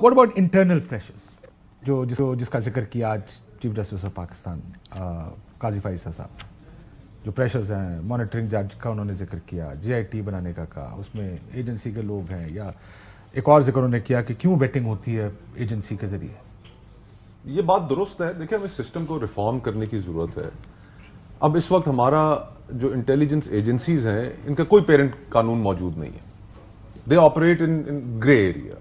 What about internal pressures جس کا ذکر کیا آج چیف جسٹس آف پاکستان قاضی فائز صاحب، جو پریشرز ہیں مانیٹرنگ جج کا انہوں نے ذکر کیا، جی آئی ٹی بنانے کا کہا، اس میں ایجنسی کے لوگ ہیں، یا ایک اور ذکر انہوں نے کیا کہ کیوں ویٹنگ ہوتی ہے ایجنسی کے ذریعے؟ یہ بات درست ہے. دیکھیں ہمیں سسٹم کو ریفارم کرنے کی ضرورت ہے. اب اس وقت ہمارا جو انٹیلیجنس ایجنسیز ہیں ان کا کوئی پیرنٹ قانون موجود نہیں ہے. They operate in grey area.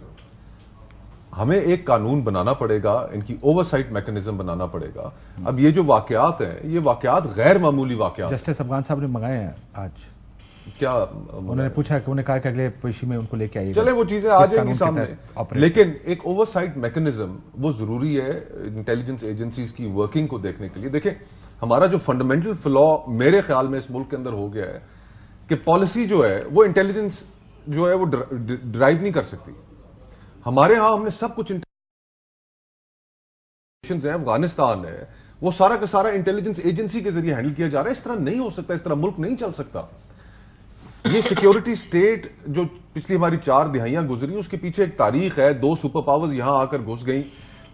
ہمیں ایک قانون بنانا پڑے گا، ان کی اوور سائٹ میکنزم بنانا پڑے گا. اب یہ جو واقعات ہیں یہ واقعات غیر معمولی واقعات. جسٹس افغان صاحب نے منگائے ہیں آج، کیا انہوں نے پوچھا کہ انہوں نے کہا کہ اگلے پوزیشن میں ان کو لے کے آئیے. چلے وہ چیزیں آ جائیں گی سامنے، لیکن ایک اوور سائٹ میکنزم وہ ضروری ہے انٹیلیجنس ایجنسیز کی ورکنگ کو دیکھنے کے لیے. دیکھیں ہمارا جو فنڈامنٹل فلا میرے خیال میں اس ملک کے اندر ہو گیا ہے کہ پالیسی جو ہے وہ انٹیلیجنس جو ہے وہ ڈرائیو نہیں کر سکتی. ہمارے ہاں ہم نے سب کچھ ہے، افغانستان ہے، وہ سارا کا سارا انٹیلیجنس ایجنسی کے ذریعے ہینڈل کیا جا رہا ہے. اس طرح نہیں ہو سکتا، اس طرح ملک نہیں چل سکتا. یہ سیکیورٹی سٹیٹ جو پچھلی ہماری 4 دہائیاں گزری اس کے پیچھے ایک تاریخ ہے. 2 سپر پاورز یہاں آ کر گھس گئیں،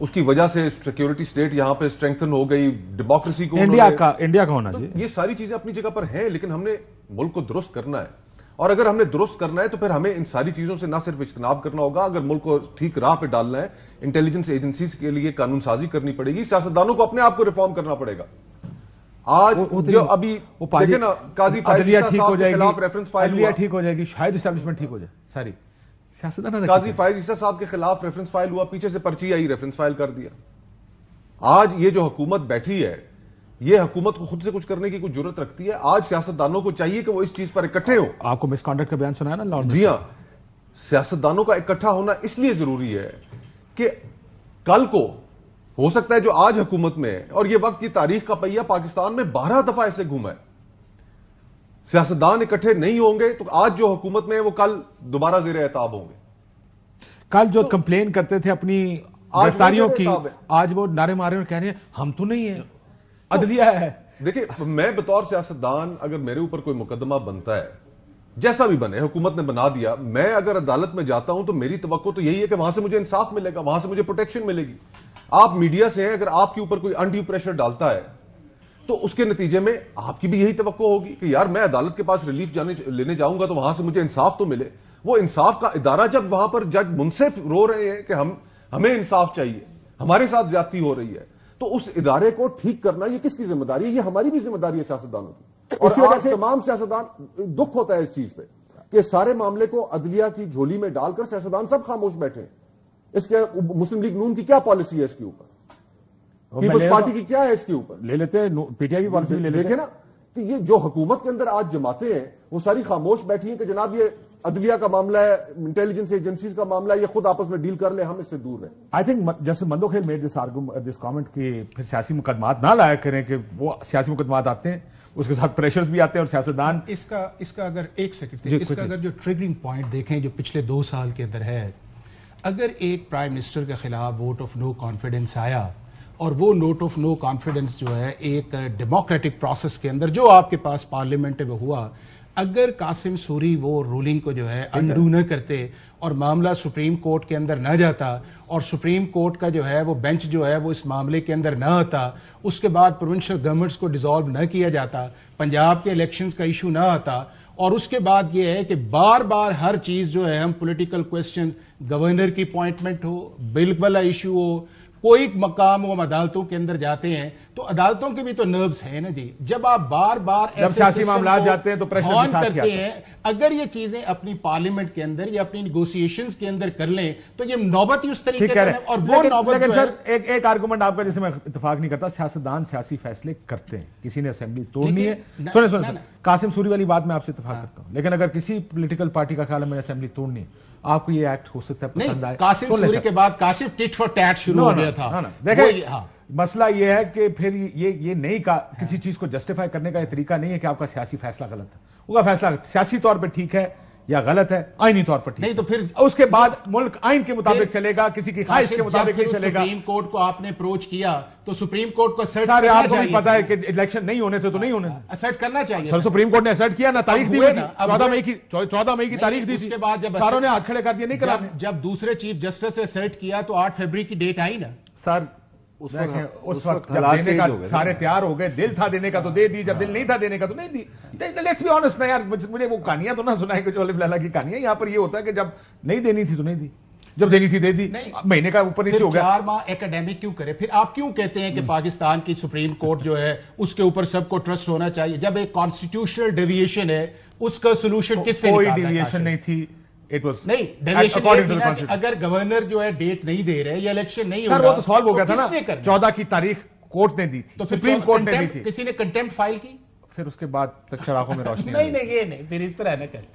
اس کی وجہ سے سیکیورٹی سٹیٹ یہاں پہ اسٹرینگتھن ہو گئی. ڈیموکریسی کو انڈیا کا ہونا چاہیے. یہ ساری چیزیں اپنی جگہ پر ہیں، لیکن ہم نے ملک کو درست کرنا ہے. اور اگر ہم نے درست کرنا ہے تو پھر ہمیں ان ساری چیزوں سے نہ صرف اجتناب کرنا ہوگا، اگر ملک کو ٹھیک راہ پہ ڈالنا ہے انٹیلیجنس ایجنسیز کے لیے قانون سازی کرنی پڑے گی. سیاستدانوں کو اپنے آپ کو ریفارم کرنا پڑے گا. آج جو ابھی دیکھیں نا قاضی فائز صاحب کے خلاف ریفرنس فائل ہوا، ٹھیک ہو جائے گی، شاید اسٹیبلشمنٹ ٹھیک ہو جائے ساری سیاستدان. قاضی فائز صاحب کے خلاف ریفرنس فائل ہوا، پیچھے سے پرچی آئی، ریفرنس فائل کر دیا. آج یہ جو حکومت بیٹھی ہے یہ حکومت کو خود سے کچھ کرنے کی کوئی جرت رکھتی ہے؟ آج سیاستدانوں کو چاہیے کہ وہ اس چیز پر اکٹھے ہوں. آپ کو مس کانڈکٹ کا بیان سنا ہے نا؟ جی ہاں، سیاستدانوں کا اکٹھا ہونا اس لیے ضروری ہے کہ کل کو ہو سکتا ہے جو آج حکومت میں ہے، اور یہ وقت کی تاریخ کا پہیہ پاکستان میں 12 دفعہ ایسے گھوما ہے. سیاستدان اکٹھے نہیں ہوں گے تو آج جو حکومت میں ہے وہ کل دوبارہ زیر اعتاب ہوں گے. کل جو کمپلین کرتے تھے اپنی گرفتاریوں کی، آج وہ نعرے مارے اور کہہ رہے ہیں ہم تو نہیں ہیں، عدلیہ ہے. دیکھیں میں بطور سیاستدان اگر میرے اوپر کوئی مقدمہ بنتا ہے، جیسا بھی بنے، حکومت نے بنا دیا، میں اگر عدالت میں جاتا ہوں تو میری توقع تو یہی ہے کہ وہاں سے مجھے انصاف ملے گا، وہاں سے مجھے پروٹیکشن ملے گی. آپ میڈیا سے ہیں، اگر آپ کے اوپر کوئی انڈیو پریشر ڈالتا ہے تو اس کے نتیجے میں آپ کی بھی یہی توقع ہوگی کہ یار میں عدالت کے پاس ریلیف لینے جاؤں گا تو وہاں سے مجھے انصاف تو ملے. وہ انصاف کا ادارہ جب وہاں پر جج منصف رو رہے ہیں کہ ہمیں انصاف چاہیے، ہمارے ساتھ زیادتی ہو رہی ہے، تو اس ادارے کو ٹھیک کرنا یہ کس کی ذمہ داری ہے؟ یہ ہماری بھی ذمہ داری ہے سیاستدانوں کی. اور آج تمام سیاستدان دکھ ہوتا ہے اس چیز پہ کہ سارے معاملے کو عدلیہ کی جھولی میں ڈال کر سیاستدان سب خاموش بیٹھے ہیں. اس کے مسلم لیگ نون کی کیا پالیسی ہے اس کے اوپر؟ پیپلز پارٹی کی کیا ہے اس کے اوپر؟ لے لیتے ہیں پی ٹی آئی کی پالیسی لے لیتے دیکھیں نا، تو یہ جو حکومت کے اندر آج جماعتیں ہیں وہ ساری خاموش بیٹھی ہیں کہ جناب یہ عدلیہ کا معاملہ ہے، انٹیلیجنس ایجنسیز کا معاملہ ہے، یہ خود آپس میں ڈیل کر لیں، ہم اس سے دور ہیں. آئی تھنک جیسے مندوخیل میڈ دس کامنٹ کہ پھر سیاسی مقدمات نہ لایا کریں، کہ وہ سیاسی مقدمات آتے ہیں اس کے ساتھ پریشرز بھی آتے ہیں، اور سیاستدان اس کا اگر ایک سیکنڈ اس کا اگر جو ٹریگرنگ پوائنٹ دیکھیں جو پچھلے 2 سال کے اندر ہے، اگر ایک پرائم منسٹر کے خلاف ووٹ آف نو کانفیڈنس آیا اور وہ نوٹ آف نو کانفیڈنس جو ہے ایک ڈیموکریٹک پروسیس کے اندر جو آپ کے پاس پارلیمنٹ میں ہوا، اگر قاسم سوری وہ رولنگ کو جو ہے انڈو نہ کرتے اور معاملہ سپریم کورٹ کے اندر نہ جاتا اور سپریم کورٹ کا جو ہے وہ بینچ جو ہے وہ اس معاملے کے اندر نہ آتا، اس کے بعد پروونشل گورنمنٹس کو ڈیزالو نہ کیا جاتا، پنجاب کے الیکشنز کا ایشو نہ آتا، اور اس کے بعد یہ ہے کہ بار بار ہر چیز جو ہے ہم پولیٹیکل کویسچن، گورنر کی اپوائنٹمنٹ ہو، بل والا ایشو ہو، کوئی مقام ہم عدالتوں کے اندر جاتے ہیں تو عدالتوں کے بھی تو نروز ہیں نا جی. جب آپ بار بار جب سیاسی معاملات جاتے ہیں تو پریشر بھی ساتھ کرتے ہیں، اگر یہ چیزیں اپنی پارلیمنٹ کے اندر یا اپنی نیگوسیشنز کے اندر کر لیں تو یہ نوبت ہی اس طریقے سے، اور وہ نوبت لیکن سر ایک آرگومنٹ آپ کا جسے میں اتفاق نہیں کرتا، سیاستدان سیاسی فیصلے کرتے ہیں، کسی نے اسمبلی توڑنی ہے. سنیں قاسم سوری والی بات میں آپ سے اتفاق کرتا ہوں، لیکن اگر کسی پولیٹیکل پارٹی کا خیال ہے میں نے اسمبلی توڑنی ہے، آپ کو یہ ایکٹ ہو سکتا ہے پسند آئے. قاسم سوری کے بعد کاشف ٹٹ فار ٹیٹ شروع ہو گیا تھا. دیکھیں مسئلہ یہ ہے کہ پھر یہ نہیں کسی چیز کو جسٹیفائی کرنے کا یہ طریقہ نہیں ہے کہ آپ کا سیاسی فیصلہ غلط ہے. وہ کا فیصلہ سیاسی طور پہ ٹھیک ہے یا غلط ہے, آئینی طور پر ٹھیک نہیں تو پھر اس کے بعد ملک آئین کے مطابق چلے گا, کسی کی خواہش کے مطابق نہیں چلے گا. سپریم کورٹ کو آپ نے اپروچ کیا تو سپریم کورٹ کو اسرٹ سارے کرنا آپ کو بھی چاہیے, پتا ہے کہ الیکشن نہیں ہونے تھے تو نہیں ہونے, اسرٹ کرنا چاہیے. سر سپریم کورٹ نے اسرٹ کیا نا, تاریخ دی ہوئی تھی 14 مئی کی تاریخ دی اس تھی, کے بعد جب ساروں نے ہاتھ کھڑے کر دیا نہیں کرانے. جب دوسرے چیف جسٹس سے اسرٹ کیا تو 8 فروری کی ڈیٹ آئی نا سر اس وقت جب دینے کا سارے تیار ہو گئے, دل تھا دینے کا تو دے دی, جب دل نہیں تھا دینے کا تو نہیں دی. لیٹس بی آنسٹ نا یار, مجھے وہ کہانیاں تو نہ سنائے کہ جو الف لیلا کی کہانیاں, یہاں پر یہ ہوتا ہے کہ جب نہیں دینی تھی تو نہیں دی, جب دینی تھی دے دی, مہینے کا اوپر نیچے ہو گیا. 4 ماہ اکیڈیمک کیوں کرے پھر آپ کیوں کہتے ہیں کہ پاکستان کی سپریم کورٹ جو ہے اس کے اوپر سب کو ٹرسٹ ہونا چاہیے, جب ایک کانسٹیٹیوشنل ڈیویشن ہے اس کا سولوشن کس نے کوئی نکالا؟ ڈیویشن نہیں تھی, نہیں ڈیویشن یہ تھی نا کہ اگر گورنر جو ہے ڈیٹ نہیں دے رہے یا الیکشن نہیں ہو سر رہا, وہ تو سالو ہو گیا تھا نا, کس نے کرنا؟ 14 کی تاریخ کورٹ نے دی تھی, تو پھر سپریم کورٹ نے دی تھی, کسی نے کنٹیمپٹ فائل کی, پھر اس کے بعد تک چراغوں میں روشنی نہیں یہ نہیں, پھر اس طرح نہ کریں.